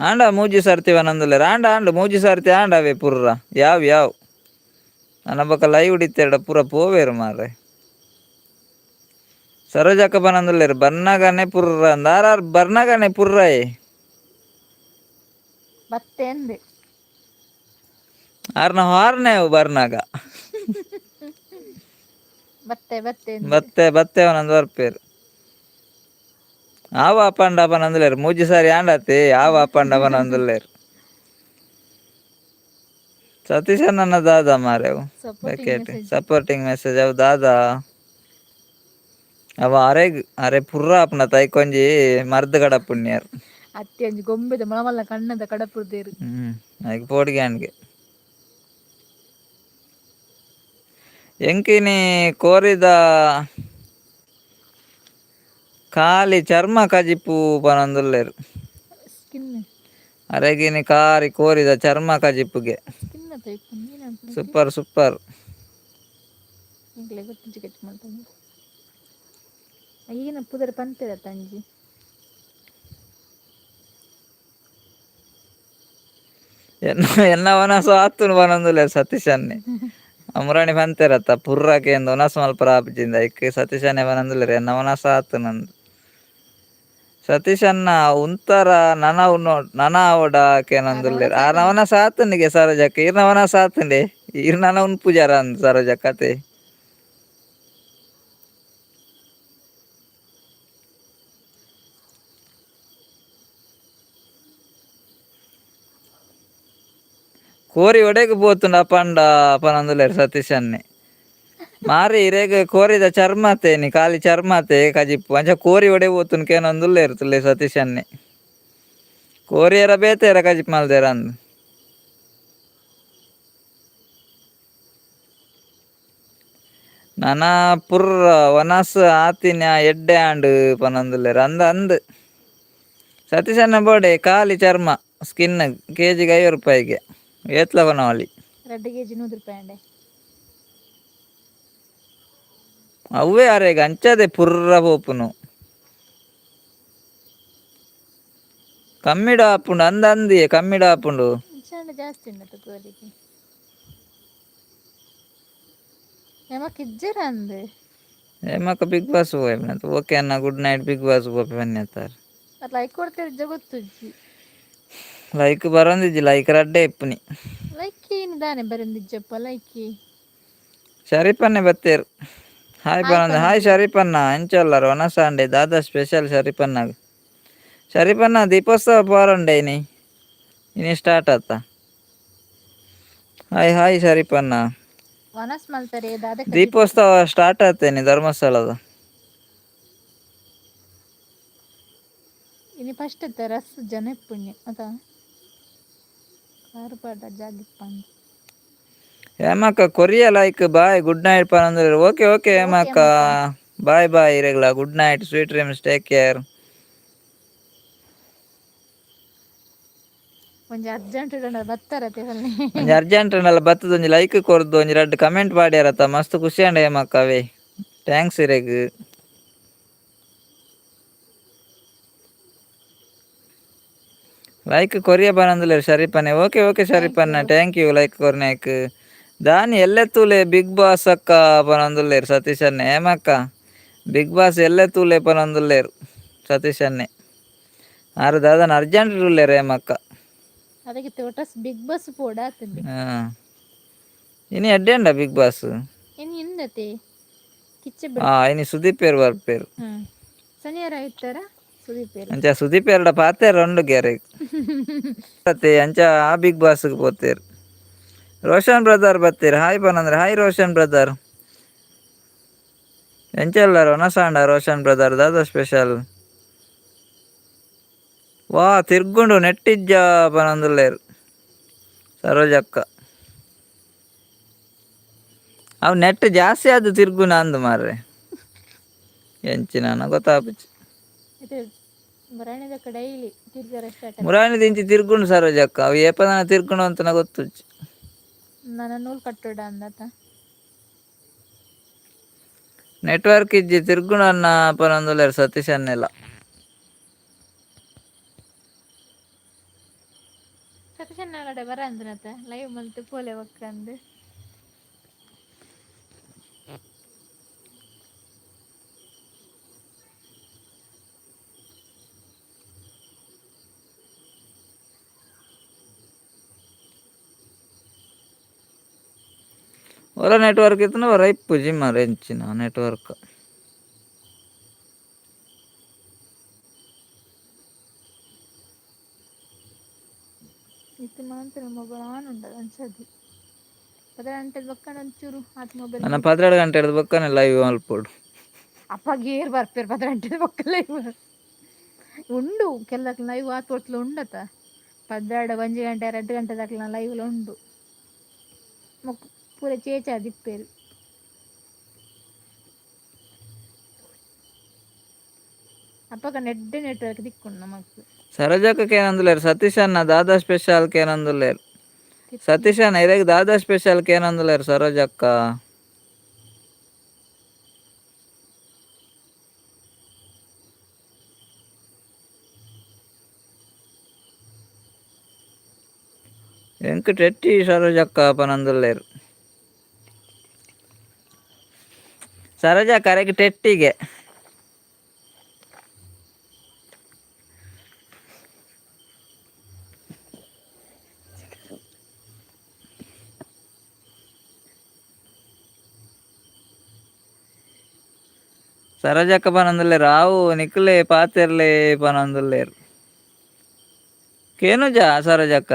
ಆಂಡ ಮೂಜಿ ಸರ್ತಿ ಒಂದೊಂದುಲ್ಲೇರ್ ಆಂಡ ಮೂಜಿ ಸರ್ತಿ ಆಂಡವೇ ಪುರ್ರ ಯಾವ್ ನನ್ನ ಬಕ್ಕ ಲೈವ್ ಹಿಡಿತೇಡ ಪೂರ ಪೋವೇರು ಮಾರ್ರೆ ಸರೋಜಕ್ಕ ಪನಂದುಲ್ಲೇರು ಬರ್ನಾಗನೆ ಪುರ್ರ ಅಂದಾರ ಬರ್ನಾಗನೆ ಪುರ್ರಾಯೆ ಬತ್ತೆ ಅಂದೆ ಆರ್ನ ಹಾರ್ನೆ ಬರ್ನಾಗ ಬತ್ತೆ ಅವನೊಂದು ಬರ್ಪೇರು ಆವ ಅಪ್ಪಂಡ ಪನಂದುಲ್ಲೇರು ಮೂಜಿ ಸಾರಿ ಆಂಡತಿ ಆವ ಅಪ್ಪಂಡ ಪನಂದುಲ್ಲೇರು ಸತೀಶ್ ನನ್ನ ದಾದಾ ಮಾರೇವು ಸಪೋರ್ಟಿಂಗ್ ಮೆಸೇಜ್ ಅವು ದಾದಾ ಅವ ಅರೆ ಪುರ್ರ ಅಪ್ನ ತೈಕೊಂಜಿ ಮರ್ದ್ ಕಡಪುಣ್ಯರ್ ಅತ್ತಿ ಅಂಜಿ ಗೊಂಬೆದ ಮಳಮಲ್ಲ ಕಣ್ಣದ ಕಡಪುರ್ದೇರು ಅದಕ್ಕೆ ಪೋಡ್ಗ್ಯಾನ್ಗೆ ಎಂಕಿನಿ ಕೋರಿದ ಖಾಲಿ ಚರ್ಮ ಕಜಿಪು ಪನಂದುಲ್ಲೇರು ಅರೆಗಿನಿ ಕಾರಿ ಕೋರಿದ ಚರ್ಮ ಕಜಿಪ್ಪುಗೆ ಸೂಪರ್ ಈಗಿನ ಪುದರ್ ಪಂತೆರ ತಂಜಿ ಎನ್ನ ವನಸು ಆತುನು ಪನಂದುಲ್ಲೇರು ಸತೀಶನ್ನೆ ಅಮರಾಣಿ ಪಂತೆರತ್ತ ಪುರ್ರಕ್ಕೆ ಎಂದು ಒನಸು ಮಲ್ಪರ ಆಪಿಜಿಂದ ಇಕ್ಕೆ ಸತೀಶನ್ನೆ ಪನಂದುಲ್ಲೇರು ಎನ್ನ ವನಸ ಆತುನಂದು ಸತೀಶನ್ನ ಉಂತರ ನನ ಅವಡ ಕೇನಂದುಲ್ಲೇರು ಆ ನವನ ಸಾತನಿಗೆ ಸರೋಜಕ್ಕ ಈರ್ನವನ ಸಾತಂಡೆ ಈರ್ನನ ಉನ್ ಪೂಜಾರ ಅಂದ್ ಸರೋಜಕ್ಕತೆ ಕೋರಿ ಒಡೆಗೆ ಪೋತುಂಡ ಅಪಂಡ ಪನಂದುಲ್ಲೇರು ಸತೀಶನ್ನೆ ಮಾರಿ ಇರೇಗ ಕೋರಿದ ಚರ್ಮತೆ ಖಾಲಿ ಚರ್ಮತೆ ಕಜಿಪ್ಪು ಅಂಚ ಕೋರಿ ಒಡೆ ಪೋತುನ್ ಕೇನೊಂದುಲ್ಲೇರು ತುಲ್ಲೆ ಸತೀಶನ್ನೆ ಕೋರಿಯರ ಬೇತೆರ ಕಜಿಪ್ ಮಲ್ದೇರ ಅಂದ್ ನನ ಪುರ್ರ ವನಸ್ ಆತಿನ ಎಡ್ಡೆ ಆಂಡ್ ಪನಂದುಲ್ಲೇರು ಅಂದ್ ಸತೀಶನ್ನ ಬೋಡೆ ಖಾಲಿ ಚರ್ಮ ಸ್ಕಿನ್ ಕೆಜಿಗೆ 50 ರೂಪಾಯಿಗೆ ಏತ್ಲ ಕೊನವಳಿ 2 kg 100 ರೂಪಾಯಿ ಅವೇ ಅರೆಗ ಅಂಚದೆ ಪುರ್ರ ಪೋಪುನು ಕಮ್ಮಿಡ ಆಪುಂಡು ಅಂದಿಯೇ ಕಮ್ಮಿಡ ಆಪುಂಡು ಜಾಸ್ತಿ ಉಂಟು ಕೋರಿಗೆ ಎಮಕ್ ಇಜ್ಜರ ಅಂದೆ ಎಮಕ್ ಬಿಗ್ ಬಾಸ್ ಹೋಯ್ತು ಓಕೆ ಅನ್ನ ಗುಡ್ ನೈಟ್ ಬಿಗ್ ಬಾಸ್ ಹೋಗಿ ಬನ್ನಿತಾರೆ ಲೈಕ್ ಕೊಡ್ತಿದ್ದ ಗೊತ್ತುಜ್ಜಿ ಲೈಕ್ ಬರಂದಿಜ್ಜಿ ಲೈಕ್ ರಡ್ಡೆ ಇಪ್ಪುನಿ ಲೈಕ್ ಏನಿದಾನೆ ಬರಂದಿಜ್ಜಪ್ಪ ಲೈಕ್ ಶರೀಫನ್ನೇ ಬತ್ತೇರು ಹಾಯ್ ಬರಂದ ಹಾಯ್ ಶರೀಫನ್ನ ಎಂಚಲ್ಲರು ಒನಸಾಂಡೆ ದಾದಾ ಸ್ಪೆಷಲ್ ಶರೀಫನ್ನ ದೀಪೋತ್ಸವ ಪಾರಂಡೆ ಇನಿ ಸ್ಟಾರ್ಟ್ ಆತ ಹಾಯ್ ಶರೀಫನ್ನ ವನಸ್ ಮಲ್ತಾರೆ ದೀಪೋತ್ಸವ ಸ್ಟಾರ್ಟ್ ಆತೇನಿ ಧರ್ಮಸ್ಥಳದ ಇನಿ ಫಸ್ಟ್ ರಸ್ ಜನ ಪುಣ್ಯ ಅದ ಕಾರ್ಪಾಡ ಜಾಗಿಪ್ಪಂದು ಏಮಕ್ಕ ಕೊರಿಯ ಲೈಕ್ ಬಾಯ್ ಗುಡ್ ನೈಟ್ ಪನಂದ್ರೆ ಓಕೆ ಏಮಕ್ಕ ಬಾಯ್ ಇರೆಗ್ಲ good night sweet dreams take care ಒಂಜಿ ಅರ್ಜೆಂಟ್ ಬತ್ತದ ಒಂಜಿ ಲೈಕ್ ಕೊರ್ದು ಒಂಜಿ 2 ಕಮೆಂಟ್ ಪಾಡ್ಯಾರತ್ತ ಮಸ್ತ್ ಖುಷಿ ಅಂಡ ಏಮಕ್ಕ ಅವೇ ಥ್ಯಾಂಕ್ಸ್ ಇರೆಗ್ ಲೈಕ್ ಕೊರಿಯ ಪನಂದುಲ್ಲೇರು ಶರೀಫನ್ನೆ ಓಕೆ ಶರೀಫನ್ನ ಥ್ಯಾಂಕ್ ಯು ಲೈಕ್ ಕೊರ್ನೇಕ್ ದಾನಿ ಎಲ್ಲೆತ್ತೂಲೆ ಬಿಗ್ ಬಾಸ್ ಅಕ್ಕ ಪನಂದುಲ್ಲೇರು ಸತೀಶನ್ನೆ ಏಮಕ್ಕ ಬಿಗ್ ಬಾಸ್ ಎಲ್ಲೆತ್ತೂಲೆ ಪನಂದುಲ್ಲೇರು ಸತೀಶನ್ನೆ ಆರು ದಾದನ ಅರ್ಜೆಂಟ್ ಉಲ್ಲೇರು ಏಮಕ್ಕ ಅದಕ್ಕೆ ತೋಟಸ್ ಬಿಗ್ ಬಾಸ್ ಪೋಡ ಇನಿ ಎಡ್ಡೆಂಡ ಬಿಗ್ ಬಾಸ್ ಇನಿ ಇಂದತೆ ಕಿಚ್ಚ ಇನಿ ಸುದೀಪ್ ಏರ್ ಬರ್ಪೇರು ಶನಿವಾರ ಇತ್ತಾರ ಸುದೀಪ್ ಏರ್ ಅಂಚ ಸುದೀಪ್ ಎರಡ ಪಾತೇರು 2 ಗ್ಯಾರೆ ಅಂಚ ಆ ಬಿಗ್ ಬಾಸ್ ಪೋತೇರು ರೋಷನ್ ಬ್ರದರ್ ಬತ್ತೀರಿ ಹಾಯ್ ಪನಂದ್ರೆ ಹಾಯ್ ರೋಷನ್ ಬ್ರದರ್ ಎಂಚೆಲ್ಲರು ಒನಸಾಂಡ ರೋಷನ್ ಬ್ರದರ್ ದಾದಾ ಸ್ಪೆಷಲ್ ವಾ ತಿರ್ಗುಂಡು ನೆಟ್ಟಿಜ್ಜ ಪನಂದುಲ್ಲೇರು ಸರೋಜಕ್ಕ ಅವು ನೆಟ್ ಜಾಸ್ತಿ ಆದ ತಿರ್ಗುನ ಅಂದು ಮಾರ್ರೆ ಎಂಚಿನ ಗೊತ್ತಾಪುಚ್ಚಿ ಬರಾಣಿದಕ್ಕ ಡೈಲಿ ತಿರ್ಗಾರ ಸ್ಟಾರ್ಟ್ ಆಯ್ತು. ಮುರಾಣಿ ದಿಂಚಿ ತಿರ್ಗುಂಡು ಸರೋಜಕ್ಕ ಅವು ಏಪದಾನ ತಿರ್ಗುಂಡು ಅಂತ ಗೊತ್ತು. ನನ್ನ ನೂಲು ಕಟ್ಟೋಡ ಅಂದತ ನೆಟ್ವರ್ಕ್ ಇಜ್ಜಿ ತಿರ್ಗುಂಡು ಅನ್ನ ಪನೊಂದುಲ್ಲೆರ್ ಸತೀಶ್ ಅನ್ನೆಲ್ಲ ಸತೀಶನ್ನಡೆ ಬರ ಅಂದ್ರತ ಲೈವ್ ಮಲ್ತು ಪೋಲೆ ಒಕ್ಕಂದು ಹೊರ ನೆಟ್ವರ್ಕ್ ಇತ್ತು ಹೊರ ಇಪ್ಪುಜಿ ಮರ ಹೆಂಚಿನ ನೆಟ್ವರ್ಕ್ ಇತ್ತು ಮಾತ್ರ ಮೊಬೈಲ್ ಆನ್ ಉಂಟದ ಅನ್ಸದು 10 ಗಂಟೆ ಬಕ್ಕಣ ಒಂಚೂರು ಆತ್ ಮೊಬೈಲ್ ನನ್ನ 12 ಗಂಟೆ ಹಿಡಿದು ಬಕ್ಕನೆ ಲೈವ್ ಮಲ್ಪೋಡು ಅಪ್ಪ ಗೇರ್ ಬರ್ಪೇರು 10 ಗಂಟೆ ಬಕ್ಕ ಲೈವ್ ಉಂಡು ಕೆಲ್ಲಕ್ಕೆ ಲೈವ್ ಆತ್ ಒಟ್ಲು ಉಂಡತ 12 1 ಗಂಟೆ 2 ಗಂಟೆ ದಾಖಲ ಲೈವ್ಲ ಉಂಡು ಪೂರ ಚೇಚ ದಿಪ್ಪೇರು ಅಪ್ಪಗ ನೆಡ್ಡೆ ನೆಟ್ವರ್ಕ್ ದಿಕ್ಕೊಂಡು ನಮಕ್ ಸರೋಜಕ್ಕಕ್ಕೆ ಏನಂದುಲೇರು ಸತೀಶ್ ಅನ್ನ ದಾದಾ ಸ್ಪೆಷಲ್ಗೆ ಏನಂದುಲೇರು ಸತೀಶ್ ಅನ್ನ ಇದಕ್ಕೆ ದಾದಾ ಸ್ಪೆಷಲ್ಗೆ ಏನಂದುಲೇರು ಸರೋಜಕ್ಕ ಎಂಕ್ ಟೆಟ್ಟಿ ಸರೋಜಕ್ಕ ಪನಂದುಲ್ಲೇರು ಸರೋಜ ಕರೆಗೆ ಟೆಟ್ಟಿಗೆ సరజక్క పనందులేరు ఆవు నిక్కులే పాతెర్లే పనందులేరు కేనుజా సరజక్క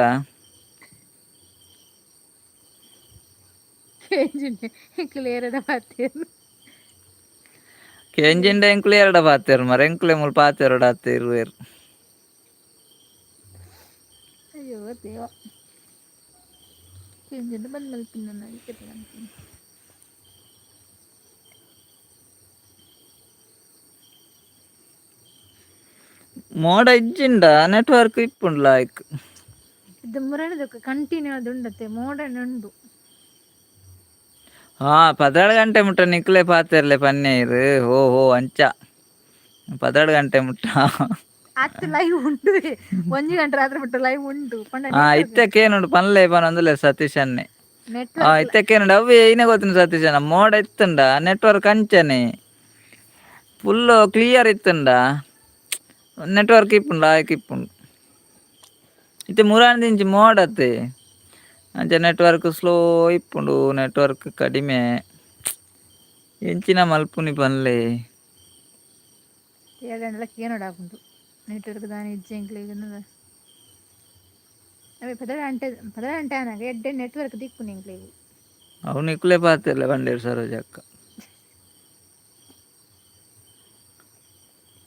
ಕೆಂಜಿಂಡ ಎಂಕ್ಲು ಎರಡ ಪಾತೇರು ಮರ ಎಂಕ್ಲೆ ಮುಲ್ ಪಾತೆರಡ ಇರುವೇರು ಅಯ್ಯೋ ದೇವ ಕೆಂಜಿಂಡ ಬಂದ್ ಮಲ್ಪಿನ ಮೋಡ ಇಜ್ಜಿಂಡ ನೆಟ್ವರ್ಕ್ ಇಪ್ಪುಂಡು ಲಾಯ್ಕ್ ಇದು ಮುರಣಿದಕ್ಕೆ ಕಂಟಿನ್ಯೂ ಅದು ಉಂಡತ್ತೆ ಮೋಡನೆ ಉಂಡು 14 ಗಂಟೆ ಮುಟ್ಟ ನಿಕ್ಲೆ ಪಾತೆರ್ಲೆ ಪನ್ನೇರು ಓ ಅಂಚ 14 ಗಂಟೆ ಮುಟ್ಟ ಅತ್ತು ಲೈವ್ ಉಂಡು 1 ಗಂಟೆ ರಾತ್ರಿ ಬಿಟ್ಟು ಲೈವ್ ಉಂಡು ಇತ್ತಕ್ಕೇನುಂಡು ಪನ್ಲೆ ಪನೊಂದುಲೆ ಸತೀಶ್ ಅನ್ನೆ ಇತ್ತಕ್ಕೇನುಂಡು ಅವೇ ಏನೇ ಗೊತ್ತಿನ ಸತೀಶ್ ಅನ್ನ ಮೋಡ ಇತ್ತುಂಡ ನೆಟ್ವರ್ಕ್ ಅಂಚನೆ ಫುಲ್ ಕ್ಲಿಯರ್ ಇತ್ತುಂಡ ನೆಟ್ವರ್ಕ್ ಇಪ್ಪುಂಡು ಆಯ್ಕೆ ಇಪ್ಪುಂಡು ಇತ್ತೆ ಮುರಾಣಿ ದಿಂಚಿ ಮೋಡತ್ತೆ ಅಂಚ ನೆಟ್ವರ್ಕ್ ಸ್ಲೋ ಇಪ್ಪುಂಡು ನೆಟ್ವರ್ಕ್ ಕಡಿಮೆ ಎಂಚಿನ ಮಲ್ಪುನಿ ಪನ್ಲೆ ಏಳೆಂಡ್ಲಕ್ಕೆ ಏನೋಡಾಕುಂಟು ನೆಟ್ವರ್ಕ್ ದಾನಿ ಇಜ್ಜೆಂಕ್ಲಿಗೆ ಅವೇ 10 ಗಂಟೆ ಅನ್ನಾಗ ಎಡ್ಡೆ ನೆಟ್ವರ್ಕ್ ದಿಕ್ಕು ನಿಂಕ್ಲಿಗೆ ಅವು ನಿಕ್ಲೆ ಪಾತಿರ್ಲೆ ಬಂಡೇರು ಸರೋಜಕ್ಕ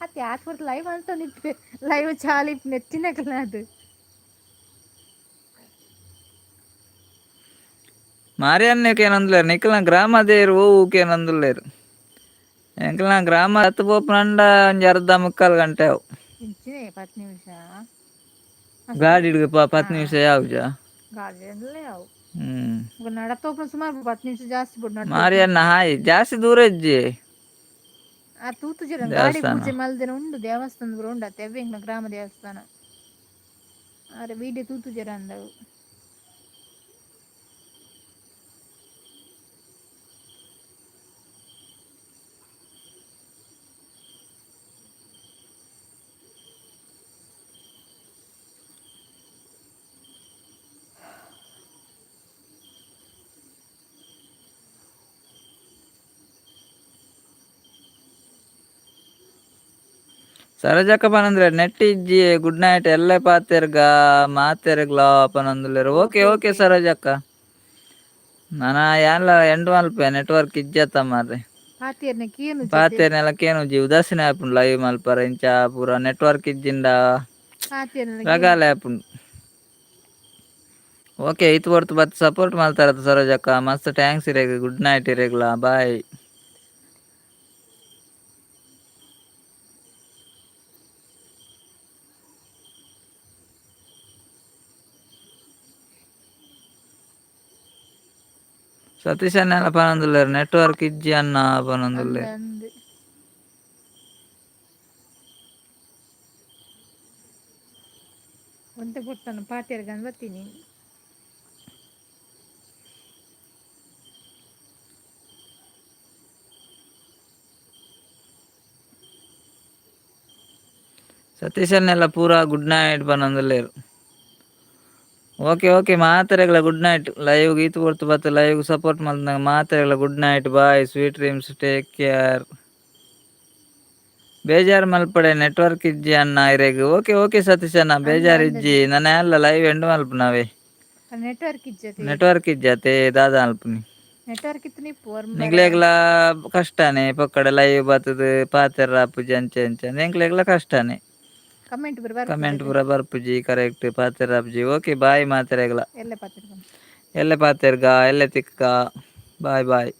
ಅತ್ತೆ ಆತ್ಮರ್ತು ಲೈವ್ ಅಂತ ನಿಪ್ಪೆ ಲೈವ್ ಚಾಲಿ ನೆತ್ತಿನಕಲ್ಲ ಅದು ಮಾರಿ ಅನ್ನಕ್ಕೆ ಏನಂದ್ಲೇರು ನಿಖಲ್ನ ಗ್ರಾಮದೇರು ಓಕೇನಂದುಲ್ಲೇರು ಎಂಕಲ್ನ ಗ್ರಾಮ ಹತ್ತು ಪೋಪುನಂಡ ಒಂಜಿ ಅರ್ಧ ಮುಕ್ಕಾಲು ಗಂಟೆ ಅವು ಇಂಚಿನೇ 10 ನಿಮಿಷ ಗಾಡಿ ಹಿಡ್ದು 10 ನಿಮಿಷ ಯಾವ್ಜ ಗಾಡಿಯಲ್ಲೇ ಅವು ನಡತೋಪ ಸುಮಾರು 10 ನಿಮಿಷ ಜಾಸ್ತಿ ಬಿಡು ಮಾರಿ ಅನ್ನ ಹಾಯ್ ಜಾಸ್ತಿ ದೂರ ಇಜ್ಜಿ ಆ ತೂತು ಜನ ಗಾಡಿ ಪೂಜೆ ಮಲ್ದಿನ ಉಂಡು ದೇವಸ್ಥಾನದ ಉಂಡ ತೆವ್ವೆಂಗ್ನ ಗ್ರಾಮ ದೇವಸ್ಥಾನ ಅರೆ ವೀಡಿಯೋ ತೂತು ಜರ ಅಂದವು ಸರೋಜಕ್ಕ ಪನಂದ್ರೆ ನೆಟ್ ಇಜ್ಜಿ ಗುಡ್ ನೈಟ್ ಎಲ್ಲ ಪಾತೆರ್ಗ ಮಾತೆರ್ಗ್ಲ ಪನಂದುಲೇರು ಓಕೆ ಸರೋಜಕ್ಕ ನಾನ ಯಾನ್ಲ ಎಂಡು ಮಲ್ಪೆ ನೆಟ್ವರ್ಕ್ ಇಜ್ಜತ್ತ ಮಾರ್ರೆ ಪಾತೆರ್ನೆಲ್ಲ ಕೇನು ಜಿ ಉದಾಸೀನ ಆಪುಂಡು ಲೈವ್ ಮಲ್ಪರ ಇಂಚ ಪೂರ ನೆಟ್ವರ್ಕ್ ಇಜ್ಜಿಂಡ ರಗಾಲ ಆಪುಂಡು ಓಕೆ ಐತು ಬರ್ತು ಬತ್ ಸಪೋರ್ಟ್ ಮಾಡ್ತಾರತ್ತ ಸರೋಜಕ್ಕ ಮಸ್ತ್ ಥ್ಯಾಂಕ್ಸ್ ಇರೇಗ ಗುಡ್ ನೈಟ್ ಇರೇಗ್ಲ ಬಾಯ್ ಸತೀಶ್ ಅಣ್ಣ ಎಲ್ಲ ಪನೊಂದುಲ್ಲೇರು ನೆಟ್ವರ್ಕ್ ಇಜ್ಜಿ ಅನ್ನ ಅಂದ ಪನೊಂದುಲ್ಲೇರು. ಅಂದೆ ಒಂತೆ ಪುಟ್ಟನು ಪಾತೆರ್ಗಂದು ಬರ್ತೀನಿ. ಸತೀಶ್ ಅಣ್ಣ ಪೂರಾ ಗುಡ್ ನೈಟ್ ಪನೊಂದುಲ್ಲೇರು. ಓಕೆ ಓಕೆ ಮಾತಾರೆಗಳ ಗುಡ್ ನೈಟ್. ಲೈವ್ ಗೀತು ಕೊಡ್ತು ಬತ್ತು ಲೈವ್ ಸಪೋರ್ಟ್ ಮಾಡ್ದಂಗೆ ಮಾತಾರೆಗಳ good night bye sweet dreams take care. ಬೇಜಾರು ಮಲ್ಪಡೆ ನೆಟ್ವರ್ಕ್ ಇಜ್ಜಿ ಅನ್ನ ಇರೆಗ್. ಓಕೆ ಓಕೆ ಸತೀಶ್ ಅಣ್ಣ ಬೇಜಾರು ಇಜ್ಜಿ ನನ್ನ ಎಲ್ಲ ಲೈವ್ ಎಂಡ್ ಮಲ್ಪ ನಾವೇ ನೆಟ್ವರ್ಕ್ ಇಜ್ಜತೆ ನೆಟ್ವರ್ಕ್ ಇಜ್ಜತೆ ದಾದಾ ಅಲ್ಪನಿ ನೆಟ್ವರ್ಕ್ ಇತ್ತು ನೀ ಪೋರ್ ನಿಗ್ಲೆಗ್ಲ ಕಷ್ಟನೇ ಪಕ್ಕಡೆ ಲೈವ್ ಬರ್ತದೆ ಪಾತೆರ ಪೂಜೆ ಅಂಚೆ ಅಂಚೆ ಎಂಕ್ಲೆಗ್ಲ ಕಷ್ಟನೇ ಕಮೆಂಟ್ ಬರ್ಬಾರ್ದು ಕಮೆಂಟ್ ಪೂರ ಬರ್ಪುಜಿ ಕರೆಕ್ಟ್ ಪಾತೆರ ಅಪ್ಜಿ. ಓಕೆ ಬಾಯ್ ಮಾತೆರೆಗ್ಲ ಎಲ್ಲ ಪಾತೆರ್ಗಂದು ಎಲ್ಲ ಪಾತೆರ್ಗ ಎಲ್ಲ ತಿಕ್ಕ ಬಾಯ್ ಬಾಯ್.